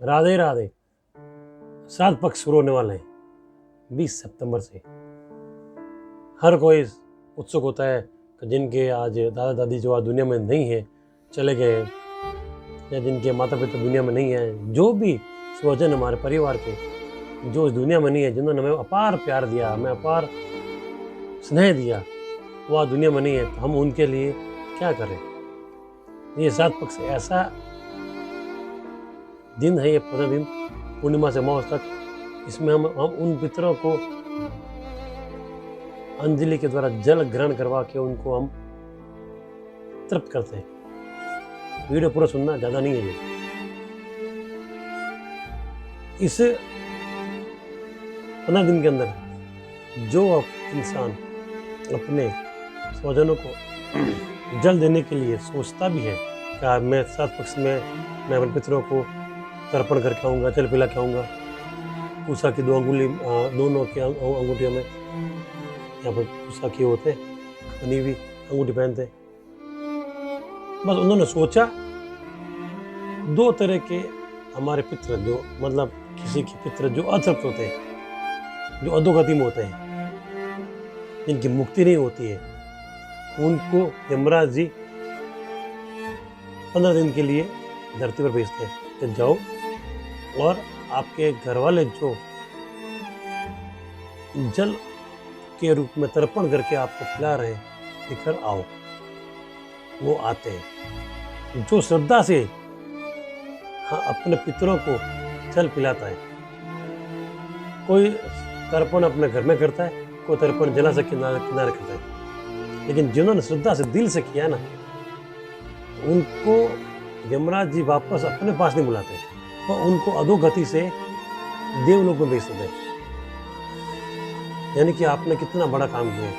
राधे राधे। श्राद्ध पक्ष शुरू होने वाले हैं 20 सितंबर से। हर कोई उत्सुक होता है कि जिनके आज दादा दादी जो आज दुनिया में नहीं है, चले गए हैं, या जिनके माता पिता दुनिया में नहीं हैं, जो भी स्वजन हमारे परिवार के जो इस दुनिया में नहीं है, जिन्होंने हमें अपार प्यार दिया, हमें अपार स्नेह दिया, वो आज दुनिया में नहीं है, तो हम उनके लिए क्या करें। ये श्राद्ध पक्ष ऐसा दिन है, ये 15 दिन पूर्णिमा से अमावस तक, इसमें हम उन पितरों को अंजलि के द्वारा जल ग्रहण करवा के उनको हम तृप्त करते हैं। वीडियो पूरा सुनना, ज़्यादा नहीं है ये। इस 15 दिन के अंदर जो इंसान अपने स्वजनों को जल देने के लिए सोचता भी है कि मैं श्राद्ध पक्ष में मैं अपने पितरों को तर्पण करके आऊँगा, जल पिला के आऊँगा, पूसा की 2 अंगुली दोनों के अंगूठियों में यहाँ पर पूसा किए होते, बनी हुई अंगूठी पहनते। बस उन्होंने सोचा 2 तरह के हमारे पितर, जो मतलब किसी के पितर जो अतृप्त होते हैं, जो अधोगति में होते हैं, जिनकी मुक्ति नहीं होती है, उनको यमराज जी 15 दिन के लिए धरती पर भेजते हैं कि जाओ और आपके घर वाले जो जल के रूप में तर्पण करके आपको खिला रहे हैं, लेकर आओ। वो आते हैं। जो श्रद्धा से अपने पितरों को जल पिलाता है, कोई तर्पण अपने घर में करता है, कोई तर्पण जला से किनारे करता है, लेकिन जिन्होंने श्रद्धा से दिल से किया ना, उनको यमराज जी वापस अपने पास नहीं बुलाते, और उनको अधोगति से देवलोक में भेज देते हैं। यानी कि आपने कितना बड़ा काम किया है,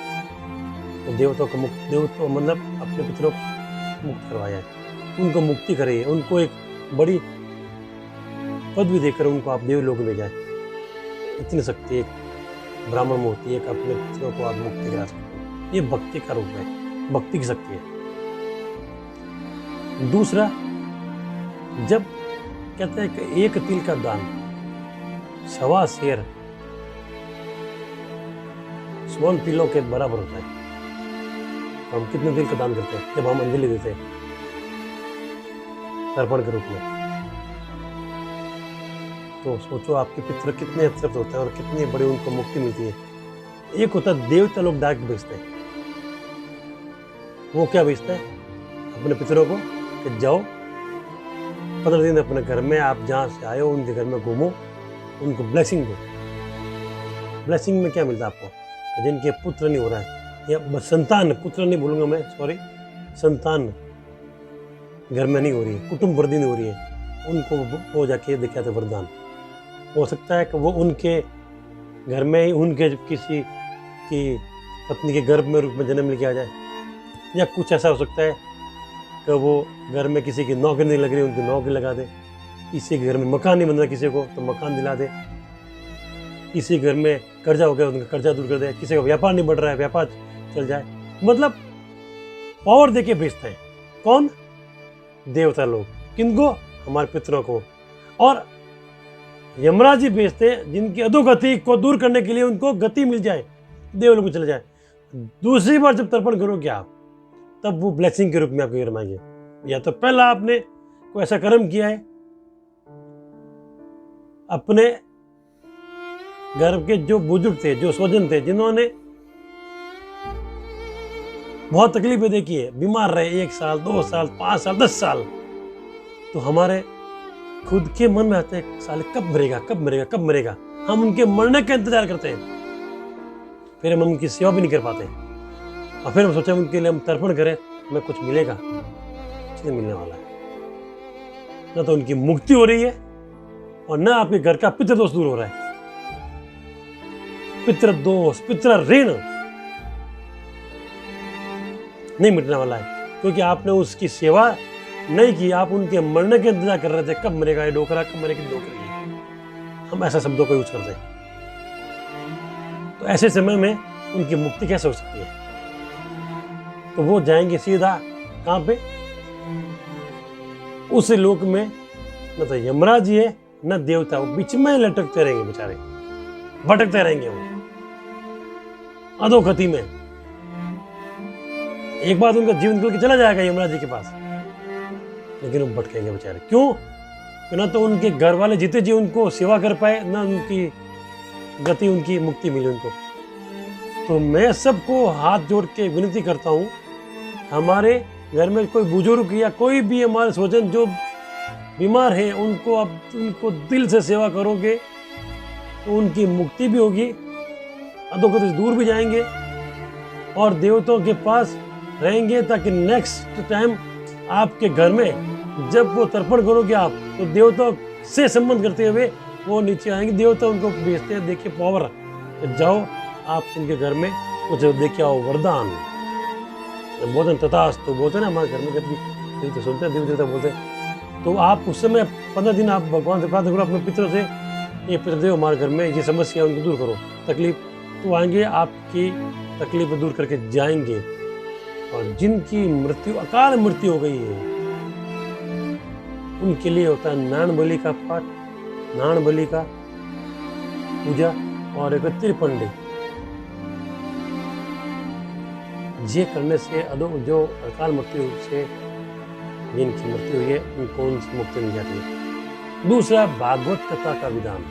तो देवताओं को देवताओं मतलब अपने पितरों को मुक्त करवाया है, उनको मुक्ति कराई है, उनको एक बड़ी पदवी देकर उनको आप देवलोक में भेजा है। इतनी शक्ति एक ब्राह्मण में होती है कि अपने पितरों को आप मुक्ति करा सकते हो। ये भक्ति का रूप है, भक्ति की शक्ति है। दूसरा, जब कहते हैं कि 1 तिल का दान 1.25 सेर स्वर्ण तिलों के बराबर होता है। तो हम कितने तिल का दान करते हैं जब हम अंजलि देते हैं तर्पण के रूप में। तो सोचो आपके पितर कितने तृप्त होते हैं और कितनी बड़ी उनको मुक्ति मिलती है। एक होता है देवता लोग डायरेक्ट भेजते हैं। वो क्या भेजते हैं अपने पितरों को कि जाओ 15 दिन अपने घर में, आप जहाँ से आए हो उनके घर में घूमो, उनको ब्लेसिंग दो। ब्लेसिंग में क्या मिलता है आपको? जिनके पुत्र नहीं हो रहा है, या संतान, पुत्र नहीं बोलूँगा मैं, सॉरी, संतान घर में नहीं हो रही है, कुटुंब वृद्धि नहीं हो रही है, उनको वो जाके दिखाते वरदान। हो सकता है कि वो उनके घर में ही उनके किसी की पत्नी के गर्भ में रूप में जन्म लेके आ जाए, या कुछ ऐसा हो सकता है कि वो घर में किसी की नौकरी नहीं लग रही, उनकी नौकरी लगा दे। किसी के घर में मकान नहीं बन रहा किसी को, तो मकान दिला दे। किसी घर में कर्जा हो गया, उनका कर्जा दूर कर दे। किसी का व्यापार नहीं बढ़ रहा है, व्यापार चल जाए। मतलब पावर देके भेजते हैं। कौन? देवता लोग। किनको? हमारे पितरों को। और यमराज जी भेजते हैं जिनकी अधोगति को दूर करने के लिए उनको गति मिल जाए, देवलोक में चले जाए। दूसरी बार जब तर्पण करोगे आप, तब वो ब्लेसिंग के रूप में आपको रमाएंगे। या तो पहला आपने कोई ऐसा कर्म किया है, अपने घर के जो बुजुर्ग थे, जो स्वजन थे, जिन्होंने बहुत तकलीफें देखी है, बीमार रहे 1 साल, 2 साल, 5 साल, 10 साल, तो हमारे खुद के मन में आते हैं साले कब मरेगा, कब मरेगा, कब मरेगा। हम उनके मरने का इंतजार करते हैं, फिर हम उनकी सेवा भी नहीं कर पाते, और फिर हम सोचे उनके लिए हम तर्पण करें, हमें कुछ मिलेगा, कुछ नहीं मिलने वाला है। न तो उनकी मुक्ति हो रही है, और न आपके घर का पितृदोष दूर हो रहा है। पितृदोष, पितृ ऋण नहीं मिटने वाला है, क्योंकि आपने उसकी सेवा नहीं की। आप उनके मरने के इंतजार कर रहे थे, कब मरेगा ये डोकरा, कब मरेगी डोकरी। हम ऐसा शब्दों का यूज करते हैं। तो ऐसे समय में उनकी मुक्ति कैसे हो सकती है? तो वो जाएंगे सीधा कहाँ पे? उस लोक में न तो यमराज जी है, न देवता, वो बीच में लटकते रहेंगे बेचारे, भटकते रहेंगे वो अधोगति में। एक बार उनका जीवन निकल के चला जाएगा यमराज जी के पास, लेकिन वो भटकेंगे बेचारे। क्यों? कि ना तो उनके घर वाले जीते जी उनको सेवा कर पाए, ना उनकी गति, उनकी मुक्ति मिली उनको। तो मैं सबको हाथ जोड़ के विनती करता हूँ, हमारे घर में कोई बुजुर्ग या कोई भी हमारे स्वजन जो बीमार है, उनको आप उनको दिल से सेवा करोगे तो उनकी मुक्ति भी होगी, अधोगति से दूर भी जाएंगे और देवताओं के पास रहेंगे, ताकि नेक्स्ट टाइम आपके घर में जब वो तर्पण करोगे आप, तो देवताओं से संबंध करते हुए वो नीचे आएंगे। देवता उनको भेजते हैं, देखिए पावर, तो जाओ आप उनके घर में कुछ देखे आओ, वरदान बोलते हैं, तथास्तु बोलते हैं ना हमारे घर में, जब भी देवता सुनते हैं, देव देवता बोलते हैं, तो आप उस समय 15 दिन आप भगवान से प्रार्थना करो अपने पितरों से, ये पितृदेव हमारे घर में ये समस्या उनको दूर करो, तकलीफ, तो आएंगे आपकी तकलीफ दूर करके जाएंगे। और जिनकी मृत्यु, अकाल मृत्यु हो गई है, उनके लिए होता है नारायण बलि का पाठ, नारायण बलि का पूजा और एक त्रिपंडी। ये करने से जो अकाल मृत्यु से जिनकी मृत्यु हुई है, उनको उनसे मुक्ति मिल जाती है। दूसरा, भागवत कथा का विधान।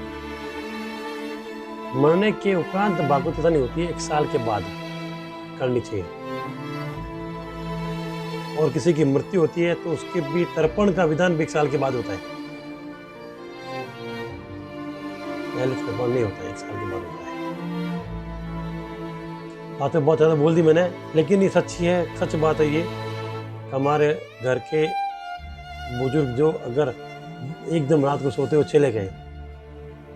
मरने के उपरांत भागवत कथा नहीं होती है, 1 साल के बाद करनी चाहिए। और किसी की मृत्यु होती है तो उसके भी तर्पण का विधान भी 1 साल के बाद होता है, पहले तर्पण नहीं होता है, 1 साल के बाद होता है। बातें बहुत ज़्यादा बोल दी मैंने, लेकिन ये सच्ची है, सच बात है ये। हमारे घर के बुजुर्ग जो अगर एकदम रात को सोते हुए चले गए,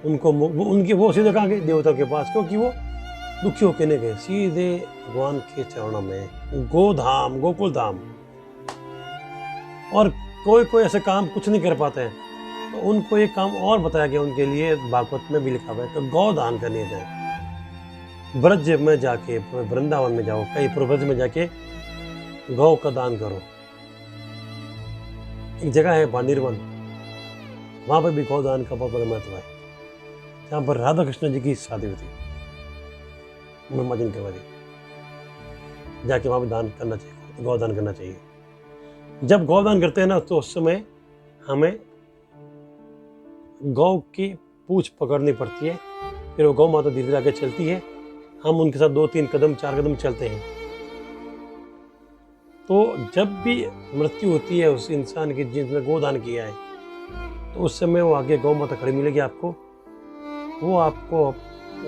उनको उनके वो सीधे कहाँ गए? देवता के पास, क्योंकि वो दुखी होकर नहीं गए, सीधे भगवान के चरणों में, गोधाम, गोकुल धाम। और कोई कोई ऐसे काम कुछ नहीं कर पाते हैं, तो उनको एक काम और बताया गया उनके लिए, भागवत में भी लिखा हुआ है, तो गौदान करने जाए। ब्रज में जाके, वृंदावन में जाओ, कहीं पूर्वज में जाके गौ का दान करो। एक जगह है बांदीरवन, वहाँ पर भी गौदान का बहुत बड़ा महत्व है, जहाँ पर राधा कृष्ण जी की शादी हुई थी, ब्रह्मा जी के वाली, जाके वहाँ भी दान करना चाहिए, गौदान करना चाहिए। जब गौदान करते हैं ना, तो उस समय हमें गौ की पूंछ पकड़नी पड़ती है, फिर वो गौ माता धीरे धीरे आगे चलती है, हम उनके साथ 2-3 कदम 4 कदम चलते हैं। तो जब भी मृत्यु होती है उस इंसान की जिसने गोदान किया है, तो उस समय वो आगे गौ माता खड़ी मिलेगी आपको, वो आपको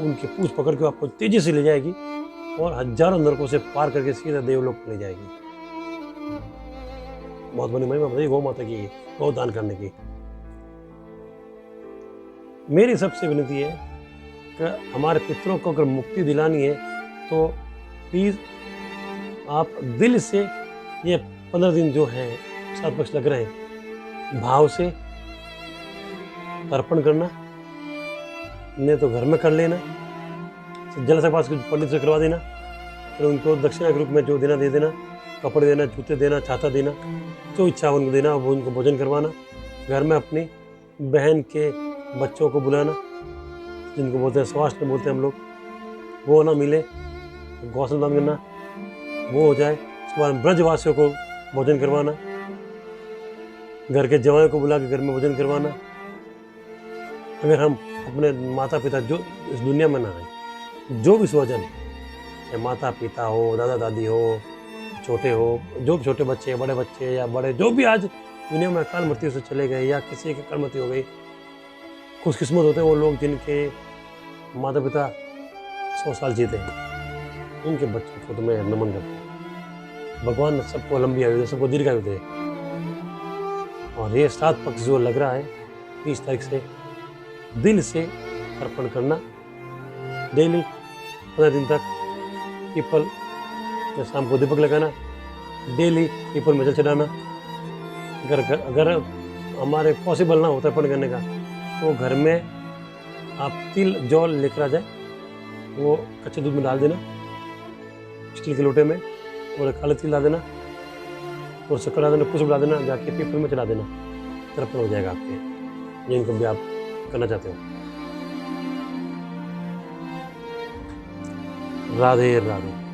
उनकी पूंछ पकड़ के आपको तेजी से ले जाएगी और हजारों नरकों से पार करके सीधा देवलोक ले जाएगी। बहुत बड़ी महिमा बताइए गौ माता की, गौदान करने की। मेरी सबसे विनती है कि हमारे पितरों को अगर मुक्ति दिलानी है, तो प्लीज़ आप दिल से ये 15 दिन जो है 7 पक्ष लग रहे हैं, भाव से तर्पण करना, नहीं तो घर में कर लेना, जल से पास पंडित से करवा देना, फिर उनको दक्षिणा के रूप में जो देना दे देना, कपड़े देना, जूते देना, छाता देना, जो इच्छा उनको देना, वो उनको भोजन करवाना। घर में अपनी बहन के बच्चों को बुलाना, जिनको बोलते हैं स्वास्थ्य बोलते हैं हम लोग, वो ना मिले, गौसल दान करना, वो हो जाए। उसके बाद ब्रजवासियों को भोजन करवाना, घर के जवानों को बुला के घर में भोजन करवाना। अगर हम अपने माता पिता जो इस दुनिया में ना आए, जो भी स्वजन, चाहे माता पिता हो, दादा दादी हो, छोटे हो, जो भी छोटे बच्चे, बड़े बच्चे या बड़े, जो भी आज दुनिया में अकाल मृत्यु से चले गए या किसी की अकाल मृत्यु हो गई, खुशकिस्मत होते हैं वो लोग जिनके माता पिता 100 साल जीते हैं, उनके बच्चों को तो मैं नमन करता हूँ। भगवान सबको लंबी आयु दे, सबको दीर्घायु दे। और ये 7 पक्ष जो लग रहा है 30 तारीख से, दिल से अर्पण करना, डेली 15 दिन तक पीपल में शाम को दीपक लगाना, डेली पीपल में जल चढ़ाना। अगर हमारे पॉसिबल ना होता अर्पण करने का, तो घर में आप तिल जौल लेकर आ जाए, वो कच्चे दूध में डाल देना, स्टील के लोटे में, और काले तिल डाल देना और शक्कर डाल देना, कुछ डाल देना, जाके पीपल में चला देना, तर्पण हो जाएगा आपके। जिनको भी आप करना चाहते हो। राधे राधे।